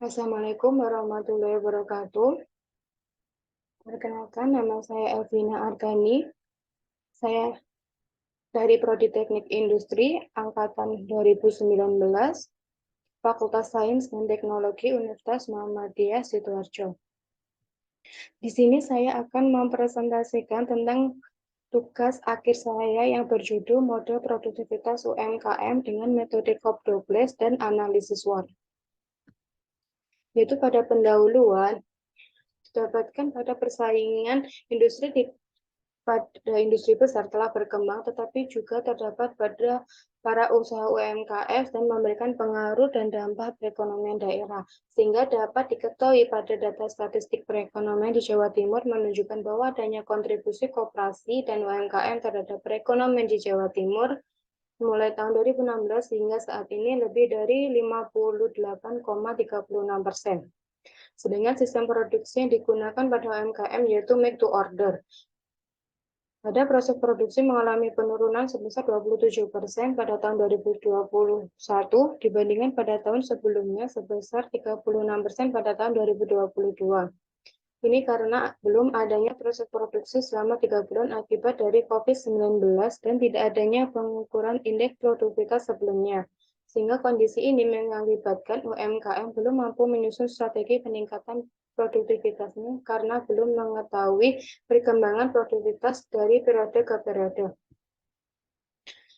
Assalamualaikum warahmatullahi wabarakatuh. Perkenalkan, nama saya Elvina Ardani. Saya dari Prodi Teknik Industri Angkatan 2019, Fakultas Sains dan Teknologi Universitas Muhammadiyah Sidoarjo. Di sini saya akan mempresentasikan tentang tugas akhir saya yang berjudul Model Produktivitas UMKM dengan metode COP12 dan analisis SWOT. Yaitu pada pendahuluan, didapatkan pada persaingan pada industri besar telah berkembang, tetapi juga terdapat pada para usaha UMKM dan memberikan pengaruh dan dampak perekonomian daerah. Sehingga dapat diketahui pada data statistik perekonomian di Jawa Timur menunjukkan bahwa adanya kontribusi koperasi dan UMKM terhadap perekonomian di Jawa Timur mulai tahun 2016 hingga saat ini lebih dari 58,36%. Sedangkan sistem produksi yang digunakan pada UMKM yaitu make to order. Pada proses produksi mengalami penurunan sebesar 27% pada tahun 2021 dibandingkan pada tahun sebelumnya sebesar 36% pada tahun 2022. Ini karena belum adanya proses produksi selama 3 bulan akibat dari COVID-19 dan tidak adanya pengukuran indeks produktivitas sebelumnya. Sehingga kondisi ini mengakibatkan UMKM belum mampu menyusun strategi peningkatan produktivitasnya karena belum mengetahui perkembangan produktivitas dari periode ke periode.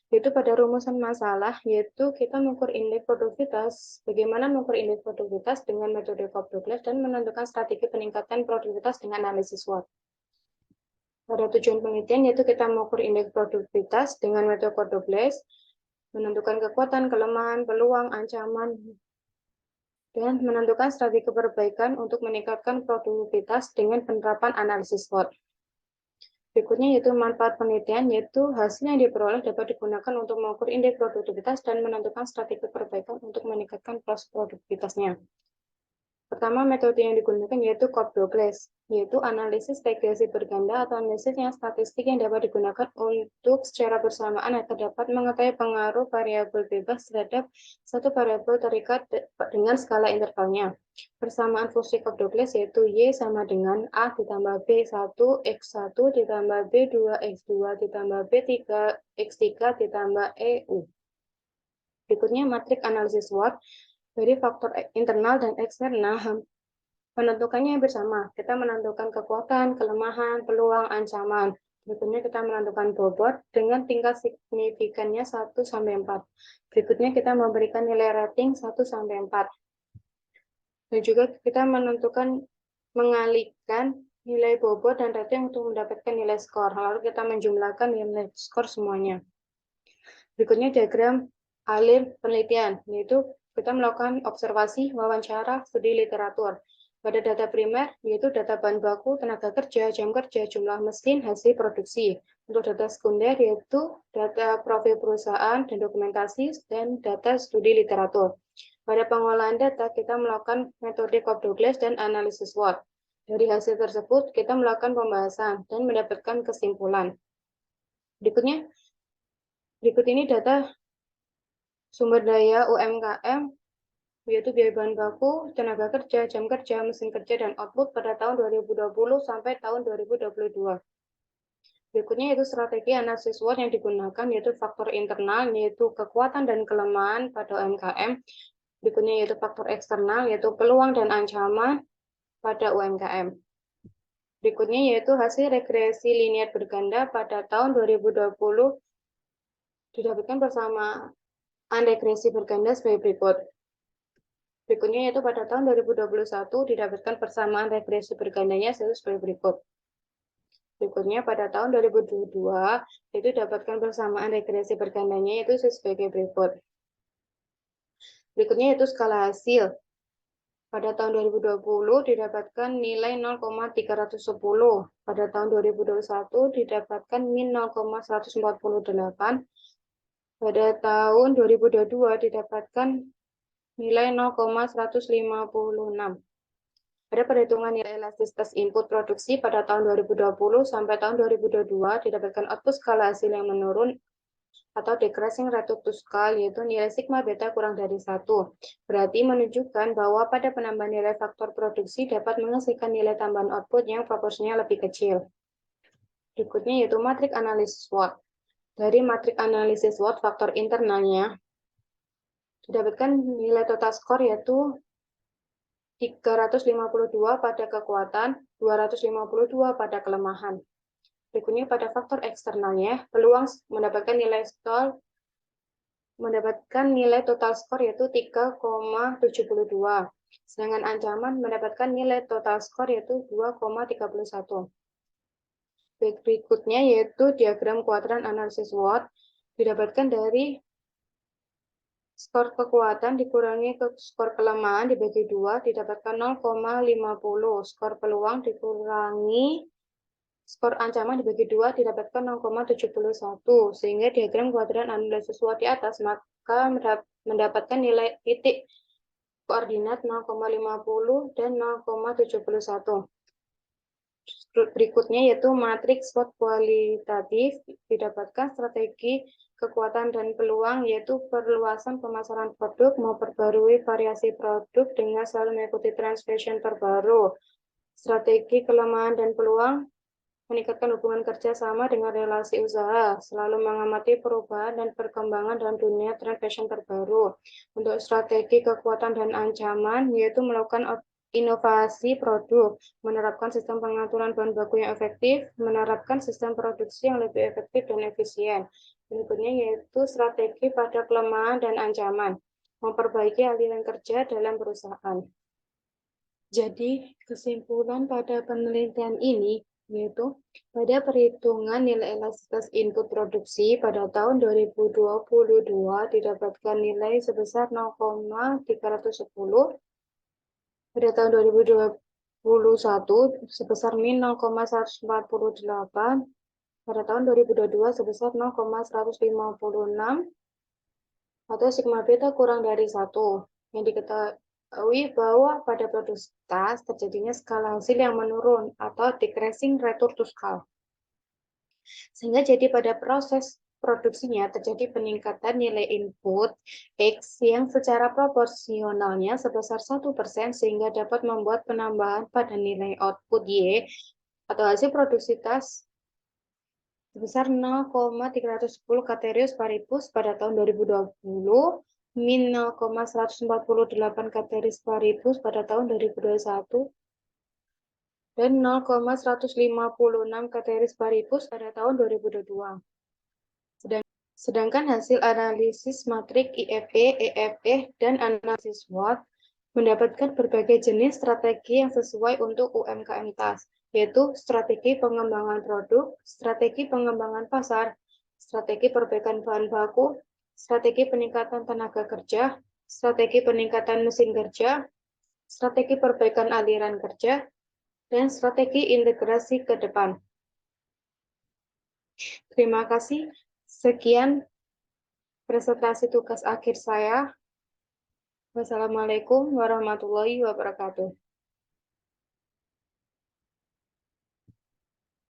Yaitu pada rumusan masalah, yaitu kita mengukur indeks produktivitas, bagaimana mengukur indeks produktivitas dengan metode COP12 dan menentukan strategi peningkatan produktivitas dengan analisis SWOT. Pada tujuan penelitian, yaitu kita mengukur indeks produktivitas dengan metode COP12, menentukan kekuatan, kelemahan, peluang, ancaman, dan menentukan strategi perbaikan untuk meningkatkan produktivitas dengan penerapan analisis SWOT. Berikutnya yaitu manfaat penelitian, yaitu hasil yang diperoleh dapat digunakan untuk mengukur indeks produktivitas dan menentukan strategi perbaikan untuk meningkatkan produktivitasnya. Pertama, metode yang digunakan yaitu COP12, yaitu analisis regresi berganda atau analisis yang statistik yang dapat digunakan untuk secara bersamaan agar dapat mengetahui pengaruh variabel bebas terhadap satu variabel terikat dengan skala intervalnya. Persamaan fungsi COP12 yaitu Y sama dengan A ditambah B1 X1 ditambah B2 X2 ditambah B3 X3 ditambah EU. Berikutnya matrik analisis SWOT dari faktor internal dan eksternal. Menentukannya yang bersama. Kita menentukan kekuatan, kelemahan, peluang, ancaman. Berikutnya kita menentukan bobot dengan tingkat signifikannya 1-4. Berikutnya kita memberikan nilai rating 1-4. Dan juga kita menentukan mengalihkan nilai bobot dan rating untuk mendapatkan nilai skor. Lalu kita menjumlahkan nilai skor semuanya. Berikutnya diagram alur penelitian, yaitu kita melakukan observasi, wawancara, studi literatur. Pada data primer, yaitu data bahan baku, tenaga kerja, jam kerja, jumlah mesin, hasil produksi. Untuk data sekunder, yaitu data profil perusahaan dan dokumentasi, dan data studi literatur. Pada pengolahan data, kita melakukan metode COP12 dan analisis SWOT. Dari hasil tersebut, kita melakukan pembahasan dan mendapatkan kesimpulan. Berikut ini data sumber daya UMKM, yaitu biaya bahan baku, tenaga kerja, jam kerja, mesin kerja, dan output pada tahun 2020 sampai tahun 2022. Berikutnya yaitu strategi analisis SWOT yang digunakan, yaitu faktor internal, yaitu kekuatan dan kelemahan pada UMKM. Berikutnya yaitu faktor eksternal, yaitu peluang dan ancaman pada UMKM. Berikutnya yaitu hasil regresi linier berganda pada tahun 2020 didapatkan bersama regresi berganda sebagai berikut. Berikutnya yaitu pada tahun 2021 didapatkan persamaan regresi bergandanya sebagai berikut. Berikutnya pada tahun 2022 itu dapatkan persamaan regresi bergandanya yaitu sebagai berikut. Berikutnya yaitu skala hasil. Pada tahun 2020 didapatkan nilai 0,310. Pada tahun 2021 didapatkan min 0,148. Pada tahun 2022 didapatkan nilai 0,156. Pada perhitungan nilai elastisitas input produksi pada tahun 2020 sampai tahun 2022 didapatkan output skala hasil yang menurun atau decreasing return to scale, yaitu nilai sigma beta kurang dari 1. Berarti menunjukkan bahwa pada penambahan nilai faktor produksi dapat menghasilkan nilai tambahan output yang proporsinya lebih kecil. Berikutnya yaitu matrik analisis SWOT. Dari matrik analisis SWOT, faktor internalnya didapatkan nilai total skor yaitu 352 pada kekuatan, 252 pada kelemahan. Berikutnya pada faktor eksternalnya, peluang mendapatkan nilai total skor yaitu 3,72. Sedangkan ancaman mendapatkan nilai total skor yaitu 2,31. Berikutnya yaitu diagram kuadran analisis SWOT didapatkan dari skor kekuatan dikurangi ke skor kelemahan dibagi 2 didapatkan 0,50. Skor peluang dikurangi skor ancaman dibagi 2 didapatkan 0,71. Sehingga diagram kuadran analisis SWOT di atas maka mendapatkan nilai titik koordinat 0,50 dan 0,71. Berikutnya yaitu matriks SWOT kualitatif didapatkan strategi kekuatan dan peluang yaitu perluasan pemasaran produk, memperbarui variasi produk dengan selalu mengikuti trend fashion terbaru. Strategi kelemahan dan peluang meningkatkan hubungan kerja sama dengan relasi usaha, selalu mengamati perubahan dan perkembangan dalam dunia trend fashion terbaru. Untuk strategi kekuatan dan ancaman yaitu melakukan inovasi produk, menerapkan sistem pengaturan bahan baku yang efektif, menerapkan sistem produksi yang lebih efektif dan efisien. Berikutnya yaitu strategi pada kelemahan dan ancaman, memperbaiki aliran kerja dalam perusahaan. Jadi, kesimpulan pada penelitian ini yaitu pada perhitungan nilai elastisitas input produksi pada tahun 2022 didapatkan nilai sebesar 0,310, pada tahun 2021 sebesar min 0,148, pada tahun 2022 sebesar 0,156, atau sigma beta kurang dari 1. Yang diketahui bahwa pada produktivitas terjadinya skala hasil yang menurun atau decreasing return to scale. Sehingga jadi pada proses produksinya terjadi peningkatan nilai input X yang secara proporsionalnya sebesar 1% sehingga dapat membuat penambahan pada nilai output Y atau hasil produktivitas sebesar 0,310 katerius paribus pada tahun 2020, min 0,148 katerius paribus pada tahun 2021, dan 0,156 katerius paribus pada tahun 2022. Sedangkan hasil analisis matrik IFE, EFE, dan analisis SWOT mendapatkan berbagai jenis strategi yang sesuai untuk UMKM TAS, yaitu strategi pengembangan produk, strategi pengembangan pasar, strategi perbaikan bahan baku, strategi peningkatan tenaga kerja, strategi peningkatan mesin kerja, strategi perbaikan aliran kerja, dan strategi integrasi ke depan. Terima kasih. Sekian presentasi tugas akhir saya. Wassalamualaikum warahmatullahi wabarakatuh.